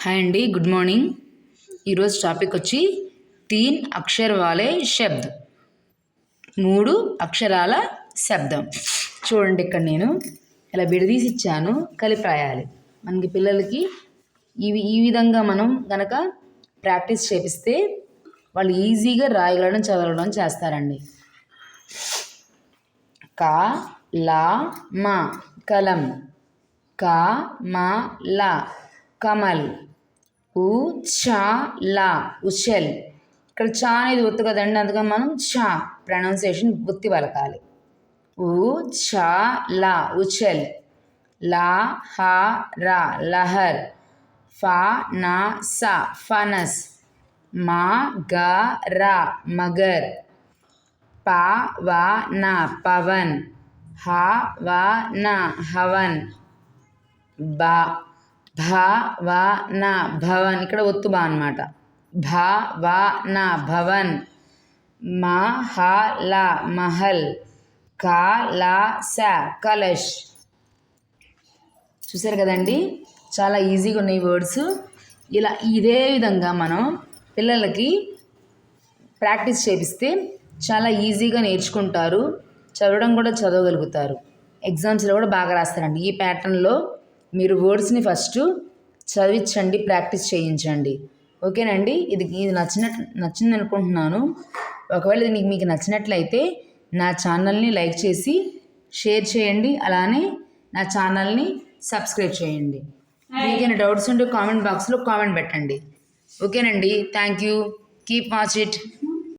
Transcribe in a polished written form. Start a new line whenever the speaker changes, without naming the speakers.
Hi అండి, good morning. ఈరోజు topic వచ్చి 3 అక్షర్ వాలే శబ్ద్, 3 అక్షరాల శబ్దం. చూడండి, ఇక్కడ నేను ఇలా విడదీసి ఇచ్చాను, కలిపి రాయాలి. మనకి పిల్లలకి ఈ విధంగా మనం కనుక ప్రాక్టీస్ చేపిస్తే వాళ్ళు ఈజీగా రాయగలడం, చదవడం చేస్తారండి. కా లా మా కలం, కా మా లా కమల్, ఉ చా లా ఉషల్. ఇక్కడ చా అనేది ఒత్తు కదండి, అందుకని మనం చా ప్రొనౌన్సియేషన్ ఒత్తి పలకాలి. ఉ చా లా ఉచల్, లా హా రా లహర్, ఫా నా సా ఫనస్, మా గా రా మగర్, పా వా నా పవన్, హా వా నా హవన్, బా భా వా నా భవన్. ఇక్కడ ఒత్తు బా అనమాట. భా వా నా భవన్, మా హా లా మహల్, కా లా సా కలష్. చూసారు కదండి, చాలా ఈజీగా ఉన్నాయి వర్డ్స్. ఇలా ఇదే విధంగా మనం పిల్లలకి ప్రాక్టీస్ చేపిస్తే చాలా ఈజీగా నేర్చుకుంటారు, చదవడం కూడా చదవగలుగుతారు, ఎగ్జామ్స్లో కూడా బాగా రాస్తారండి. ఈ ప్యాటర్న్లో మీరు వర్డ్స్ని ఫస్ట్ చదివించండి, ప్రాక్టీస్ చేయించండి. ఓకేనండి, ఇది నచ్చింది అనుకుంటున్నాను. ఒకవేళ ఇది మీకు నచ్చినట్లయితే నా ఛానల్ని లైక్ చేసి షేర్ చేయండి, అలానే నా ఛానల్ని సబ్స్క్రైబ్ చేయండి. మీకేమైనా డౌట్స్ ఉంటే కామెంట్ బాక్స్లో కామెంట్ పెట్టండి. ఓకేనండి, thank you, keep watch it.